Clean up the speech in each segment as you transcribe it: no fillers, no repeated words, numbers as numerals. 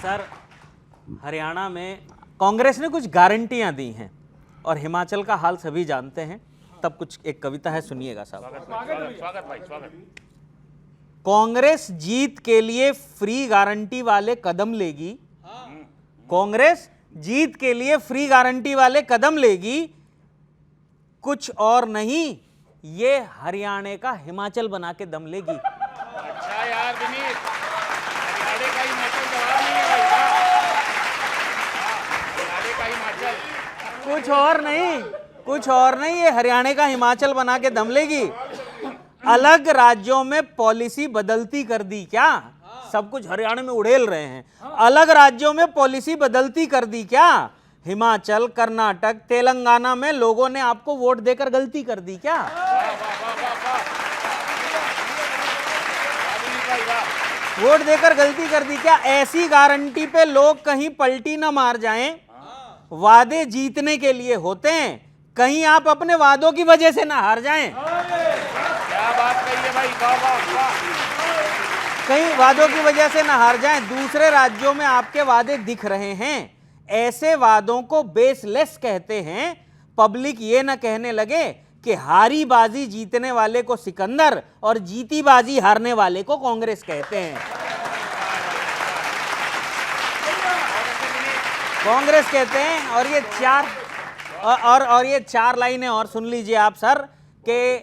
Sir, Haryana में कांग्रेस ने कुछ गारंटियां दी हैं और हिमाचल का हाल सभी जानते हैं। तब कुछ एक कविता है, सुनिएगा साहब। स्वागत। कांग्रेस जीत के लिए फ्री गारंटी वाले कदम लेगी। कांग्रेस जीत के लिए फ्री गारंटी वाले कदम लेगी। कुछ और नहीं, ये हरियाणा का हिमाचल बना के दम लेगी। अच्छा यार विनीत, हरियाणा का हिमाचल जवाब नहीं है भाई का। हरियाणा का हिमाचल कुछ और नहीं, कुछ और नहीं, ये हरियाणा का हिमाचल बना के दम लेगी। अलग राज्यों में पॉलिसी बदलती कर दी क्या? सब कुछ हरियाणा में उड़ेल रहे हैं। अलग राज्यों में पॉलिसी बदलती कर दी क्या? हिमाचल, कर्नाटक, तेलंगाना में लोगों ने आपको वोट देकर गलती कर दी क्या? वोट देकर गलती कर दी क्या? ऐसी गारंटी पे लोग कहीं पलटी ना मार जाएं। वादे जीतने के लिए होते हैं, कहीं आप अपने वादों की वजह से ना हार जाएं। क्या बात कही है भाई, वाह। कहीं वादों की वजह से ना हार जाएं। दूसरे राज्यों में आपके वादे दिख रहे हैं, ऐसे वादों को बेसलेस कहते हैं। पब्लिक ये ना कहने लगे कि हारी बाजी जीतने वाले को सिकंदर और जीती बाजी हारने वाले को कांग्रेस कहते हैं। कांग्रेस कहते हैं। और ये चार लाइनें और सुन लीजिए आप सर, के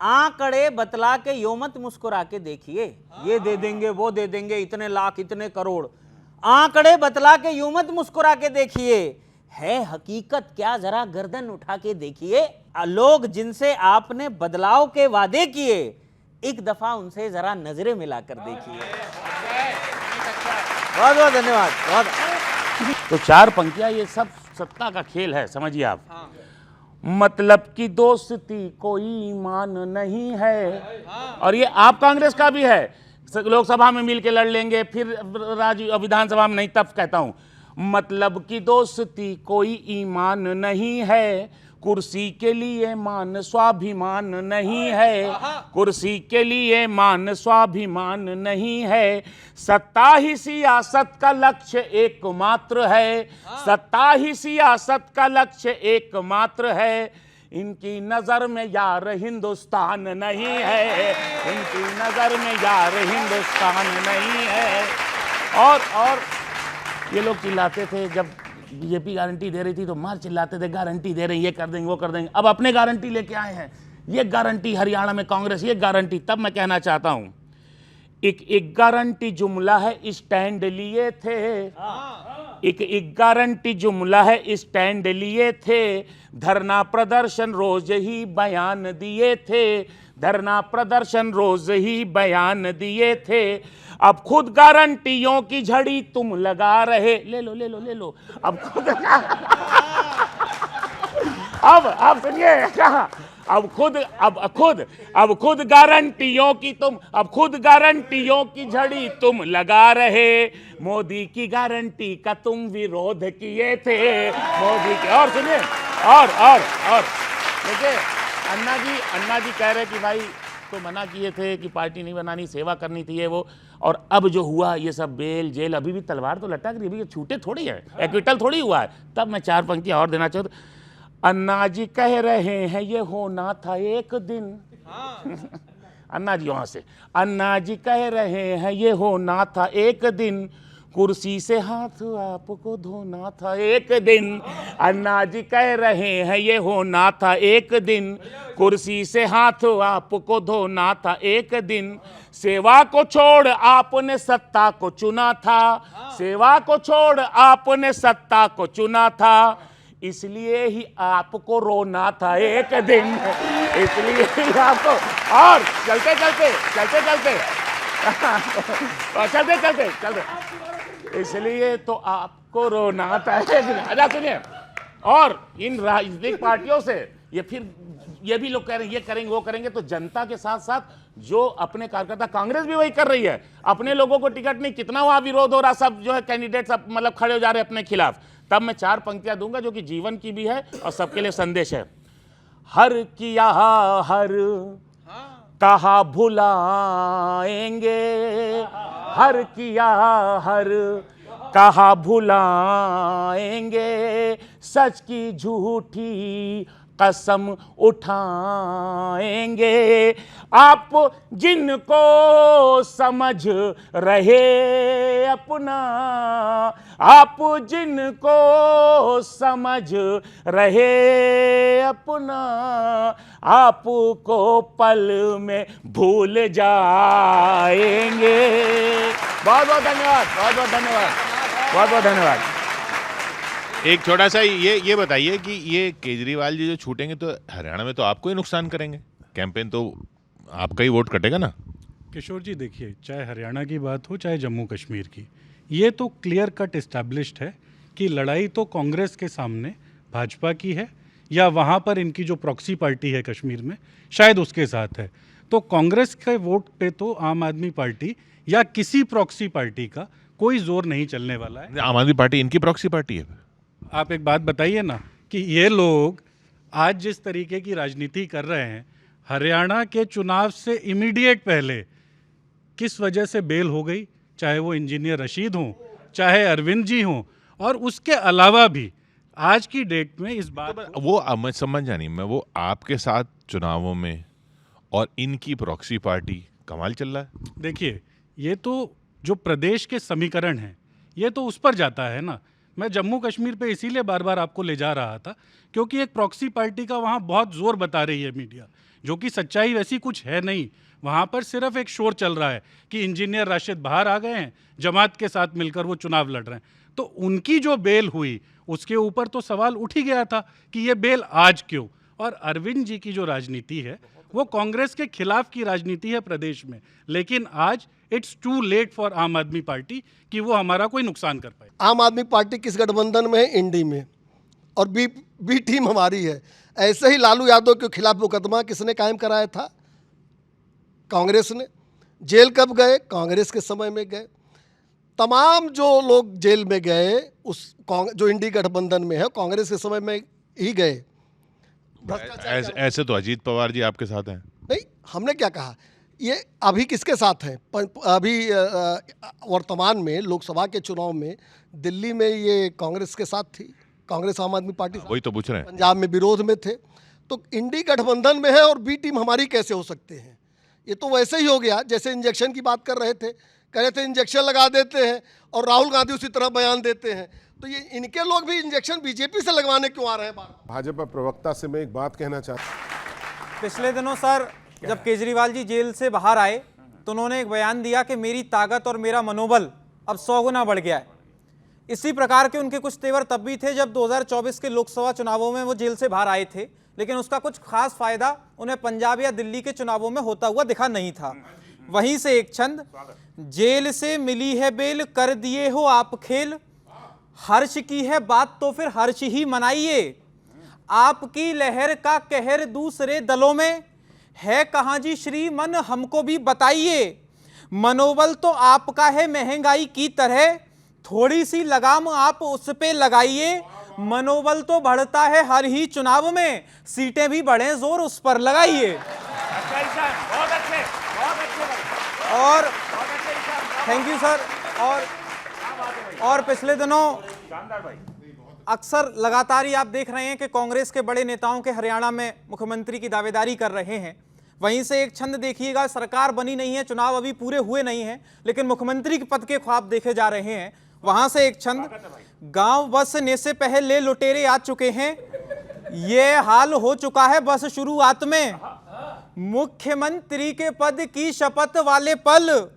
आंकड़े बतला के यो मत मुस्कुरा के देखिए, ये दे देंगे वो दे देंगे, इतने लाख इतने करोड़। आंकड़े बतला के यूं मत मुस्कुरा के देखिए, है हकीकत क्या जरा गर्दन उठा के देखिए। लोग जिनसे आपने बदलाव के वादे किए, एक दफा उनसे जरा नजरें मिलाकर देखिए। बहुत बहुत धन्यवाद। बहुत तो चार पंक्तियां, ये सब सत्ता का खेल है, समझिए आप। मतलब की दोस्ती कोई ईमान नहीं है, और ये आप कांग्रेस का भी है। लोकसभा में मिल के लड़ लेंगे, फिर राज्य विधानसभा में नहीं, तब कहता हूं मतलब की दोस्ती कोई ईमान नहीं है, कुर्सी के लिए मान स्वाभिमान नहीं है, कुर्सी के लिए मान स्वाभिमान नहीं है, सत्ता ही सियासत का लक्ष्य एकमात्र है, सत्ता ही सियासत का लक्ष्य एकमात्र है, इनकी नजर में यार हिंदुस्तान नहीं है, इनकी नजर में यार हिंदुस्तान नहीं है। और ये लोग चिल्लाते थे जब बीजेपी गारंटी दे रही थी तो मार चिल्लाते थे, गारंटी दे रही, ये कर देंगे वो कर देंगे। अब अपने गारंटी लेके आए हैं, ये गारंटी हरियाणा में कांग्रेस, ये गारंटी। तब मैं कहना चाहता हूं, एक गारंटी जुमला है, स्टैंड लिए थे, एक गारंटी जुमला है, स्टैंड लिए थे, धरना प्रदर्शन रोज ही बयान दिए थे, धरना प्रदर्शन रोज ही बयान दिए थे, अब खुद गारंटियों की झड़ी तुम लगा रहे, ले लो अब खुद अब सुनिए, अब खुद गारंटियों की तुम, अब खुद गारंटियों की झड़ी तुम लगा रहे, मोदी की गारंटी का तुम विरोध किए थे, मोदी के। और सुनिए, और देखिए, अन्ना जी कह रहे कि भाई तो मना किए थे कि पार्टी नहीं बनानी, सेवा करनी थी, ये वो, और अब जो हुआ ये सब बेल जेल, अभी भी तलवार तो लटक रही, अभी ये छूटे थोड़ी है, एक्विटल थोड़ी हुआ है। तब मैं चार पंक्तियां और देना चाहता हूं। अन्ना जी कह रहे हैं ये होना था एक दिन, अन्ना जी वहां से, अन्ना जी कह रहे हैं ये होना था एक दिन, कुर्सी से हाथ आपको धोना था एक दिन, अन्ना जी कह रहे हैं ये होना था एक दिन, कुर्सी से हाथ आपको धोना था एक दिन, सेवा को छोड़ आपने सत्ता को चुना था, सेवा को छोड़ आपने सत्ता को चुना था, इसलिए ही आपको रोना था एक दिन, इसलिए ही आपको। और चलते इसलिए तो आपको रोना था एक दिन। अच्छा सुनिए, और इन राजनीतिक पार्टियों से ये भी लोग कह रहे हैं ये करेंगे वो करेंगे, तो जनता के साथ साथ जो अपने कार्यकर्ता, कांग्रेस भी वही कर रही है, अपने लोगों को टिकट नहीं, कितना वहां विरोध हो रहा, सब जो है कैंडिडेट सब मतलब खड़े हो जा रहे हैं अपने खिलाफ। तब मैं चार पंक्तियां दूंगा जो कि जीवन की भी है और सबके लिए संदेश है। हर किया हर कहा भुलाएंगे, हर किया हर कहा भुलाएंगे, सच की झूठी कसम उठाएंगे। आप जिनको समझ रहे अपना, आप जिनको समझ रहे अपना, आपको पल में भूल जाएंगे। बहुत बहुत धन्यवाद, बहुत बहुत धन्यवाद, बहुत बहुत धन्यवाद। एक छोटा सा ये बताइए कि ये केजरीवाल जी जो छूटेंगे तो हरियाणा में तो आपको ही नुकसान करेंगे, कैंपेन तो आपका ही वोट कटेगा ना। किशोर जी देखिए, चाहे हरियाणा की बात हो चाहे जम्मू कश्मीर की, ये तो क्लियर कट इस्टेब्लिश्ड है कि लड़ाई तो कांग्रेस के सामने भाजपा की है, या वहाँ पर इनकी जो प्रॉक्सी पार्टी है कश्मीर में शायद उसके साथ है। तो कांग्रेस के वोट पे तो आम आदमी पार्टी या किसी प्रॉक्सी पार्टी का कोई जोर नहीं चलने वाला है। आम आदमी पार्टी इनकी प्रॉक्सी पार्टी है। आप एक बात बताइए ना कि ये लोग आज जिस तरीके की राजनीति कर रहे हैं, हरियाणा के चुनाव से इमीडिएट पहले किस वजह से बेल हो गई, चाहे वो इंजीनियर रशीद हों, चाहे अरविंद जी हों, और उसके अलावा भी आज की डेट में इस बात तो वो मैं समझा नहीं, मैं वो आपके साथ चुनावों में और इनकी प्रॉक्सी पार्टी कमाल चल रहा है। देखिए, ये तो जो प्रदेश के समीकरण हैं ये तो उस पर जाता है ना। मैं जम्मू कश्मीर पे इसीलिए बार बार आपको ले जा रहा था क्योंकि एक प्रॉक्सी पार्टी का वहाँ बहुत जोर बता रही है मीडिया, जो कि सच्चाई वैसी कुछ है नहीं। वहाँ पर सिर्फ एक शोर चल रहा है कि इंजीनियर राशिद बाहर आ गए हैं, जमात के साथ मिलकर वो चुनाव लड़ रहे हैं। तो उनकी जो बेल हुई उसके ऊपर तो सवाल उठ ही गया था कि ये बेल आज क्यों। और अरविंद जी की जो राजनीति है वो कांग्रेस के खिलाफ की राजनीति है प्रदेश में, लेकिन आज इट्स टू लेट फॉर आम आदमी पार्टी कि वो हमारा कोई नुकसान कर पाए। आम आदमी पार्टी किस गठबंधन में है? इंडी में। और बी टीम हमारी है। ऐसे ही लालू यादव के खिलाफ मुकदमा किसने कायम कराया था? कांग्रेस ने। जेल कब गए? कांग्रेस के समय में गए। तमाम जो लोग जेल में गए उस जो इंडी गठबंधन में है कांग्रेस के समय में ही गए। ऐसे तो अजीत पवार जी आपके साथ हैं। नहीं, हमने क्या कहा, ये अभी किसके साथ हैं? अभी वर्तमान में लोकसभा के चुनाव में दिल्ली में ये कांग्रेस के साथ थी, कांग्रेस आम आदमी पार्टी वही तो पूछ रहे हैं। पंजाब में विरोध में थे। तो इंडी गठबंधन में है और बी टीम हमारी कैसे हो सकते हैं? ये तो वैसे ही हो गया जैसे इंजेक्शन की बात कर रहे थे, कह रहे थे इंजेक्शन लगा देते हैं और राहुल गांधी उसी तरह बयान देते हैं। तो ये इनके लोग भी इंजेक्शन बीजेपी से लगवाने क्यों आ रहे हैं? भाजपा प्रवक्ता से मैं एक बात कहना चाहता हूं। पिछले दिनों सर जब केजरीवाल जी जेल से बाहर आए तो उन्होंने एक बयान दिया कि मेरी ताकत और मेरा मनोबल अब 100 गुना बढ़ गया है। इसी प्रकार के उनके कुछ तेवर तब भी थे जब 2024 के लोकसभा चुनावों में वो जेल से बाहर आए थे, लेकिन उसका कुछ खास फायदा उन्हें पंजाब या दिल्ली के चुनावों में होता हुआ दिखा नहीं था। वहीं से एक छंद, जेल से मिली है बेल, कर दिए हो आप खेल, हर्ष की है बात तो फिर हर्ष ही मनाइए, आपकी लहर का कहर दूसरे दलों में है कहां जी श्रीमन हमको भी बताइए, मनोबल तो आपका है महंगाई की तरह, थोड़ी सी लगाम आप उस पे लगाइए, मनोबल तो बढ़ता है हर ही चुनाव में, सीटें भी बढ़े जोर उस पर लगाइए। और थैंक यू सर। और पिछले दिनों अक्सर लगातार ही आप देख रहे हैं कि कांग्रेस के बड़े नेताओं के हरियाणा में मुख्यमंत्री की दावेदारी कर रहे हैं। वहीं से एक छंद देखिएगा, सरकार बनी नहीं है, चुनाव अभी पूरे हुए नहीं हैं, लेकिन मुख्यमंत्री के पद के ख्वाब देखे जा रहे हैं। वहां से एक छंद, गांव बसने से पहले लुटेरे आ चुके हैं, ये हाल हो चुका है बस शुरुआत में, मुख्यमंत्री के पद की शपथ वाले पल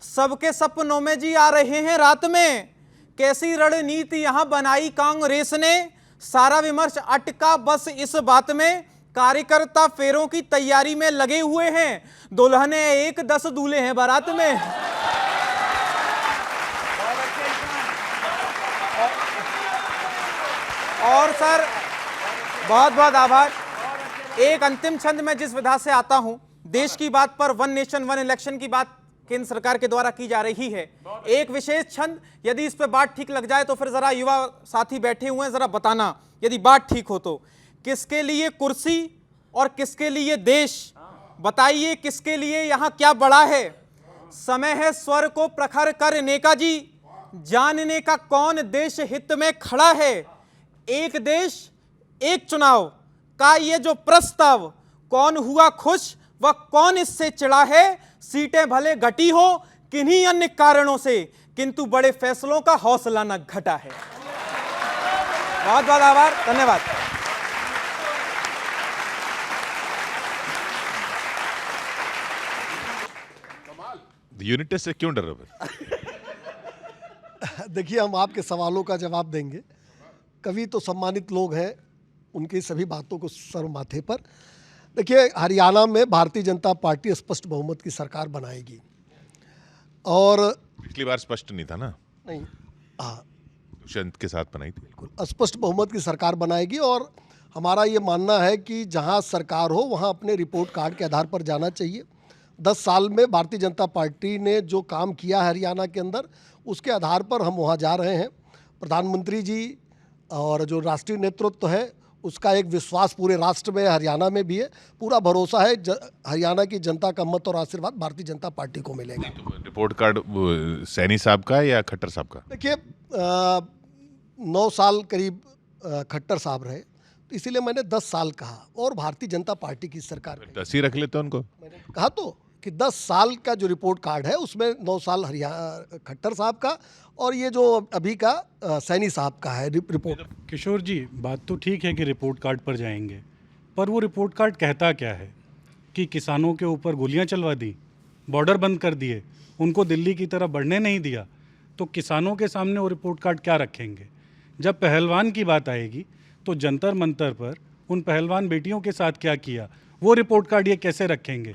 सबके सपनों में जी आ रहे हैं रात में, कैसी रणनीति यहां बनाई कांग्रेस ने, सारा विमर्श अटका बस इस बात में, कार्यकर्ता फेरों की तैयारी में लगे हुए हैं, दुल्हने 1-10 दूल्हे हैं बारात में। और सर बहुत बहुत आभार। एक अंतिम छंद में जिस विधा से आता हूं, देश की बात पर वन नेशन वन इलेक्शन की बात केंद्र सरकार के द्वारा की जा रही है। एक विशेष छंद, यदि इस पे बात ठीक लग जाए तो फिर जरा युवा साथी बैठे हुए हैं, जरा बताना यदि बात ठीक हो तो, किसके लिए कुर्सी और किसके लिए देश, बताइए किसके लिए यहां क्या बड़ा है, समय है स्वर को प्रखर करने का जी, जानने का कौन देश हित में खड़ा है। एक देश एक चुनाव का ये जो प्रस्ताव, कौन हुआ खुश व कौन इससे चिढ़ा है। सीटें भले घटी हो किन्हीं अन्य कारणों से, किंतु बड़े फैसलों का हौसला न घटा है। बहुत बहुत आभार, धन्यवाद। यूनिट टेस्ट से क्यों डर रहे हो? देखिए, हम आपके सवालों का जवाब देंगे। कवि तो सम्मानित लोग हैं, उनकी सभी बातों को सर माथे पर। देखिए, हरियाणा में भारतीय जनता पार्टी स्पष्ट बहुमत की सरकार बनाएगी और पिछली बार स्पष्ट नहीं था ना, नहीं, हाँ, दुष्यंत के साथ बनाई थी। बिल्कुल स्पष्ट बहुमत की सरकार बनाएगी। और हमारा ये मानना है कि जहाँ सरकार हो वहाँ अपने रिपोर्ट कार्ड के आधार पर जाना चाहिए। 10 साल में भारतीय जनता पार्टी ने जो काम किया है हरियाणा के अंदर, उसके आधार पर हम वहाँ जा रहे हैं। प्रधानमंत्री जी और जो राष्ट्रीय नेतृत्व है उसका एक विश्वास पूरे राष्ट्र में, हरियाणा में भी है। पूरा भरोसा है हरियाणा की जनता का मत और आशीर्वाद भारतीय जनता पार्टी को मिलेगा। तो रिपोर्ट कार्ड सैनी साहब का है या खट्टर साहब का? देखिए, 9 साल करीब खट्टर साहब रहे, तो इसीलिए मैंने 10 साल कहा। और भारतीय जनता पार्टी की सरकार में 10 ही रख लेते उनको। मैंने कहा तो कि 10 साल का जो रिपोर्ट कार्ड है उसमें 9 साल खट्टर साहब का और ये जो अभी का सैनी साहब का है रिपोर्ट। किशोर जी, बात तो ठीक है कि रिपोर्ट कार्ड पर जाएंगे, पर वो रिपोर्ट कार्ड कहता क्या है कि किसानों के ऊपर गोलियां चलवा दी, बॉर्डर बंद कर दिए, उनको दिल्ली की तरफ बढ़ने नहीं दिया, तो किसानों के सामने वो रिपोर्ट कार्ड क्या रखेंगे। जब पहलवान की बात आएगी तो जंतर मंतर पर उन पहलवान बेटियों के साथ क्या किया, वो रिपोर्ट कार्ड ये कैसे रखेंगे।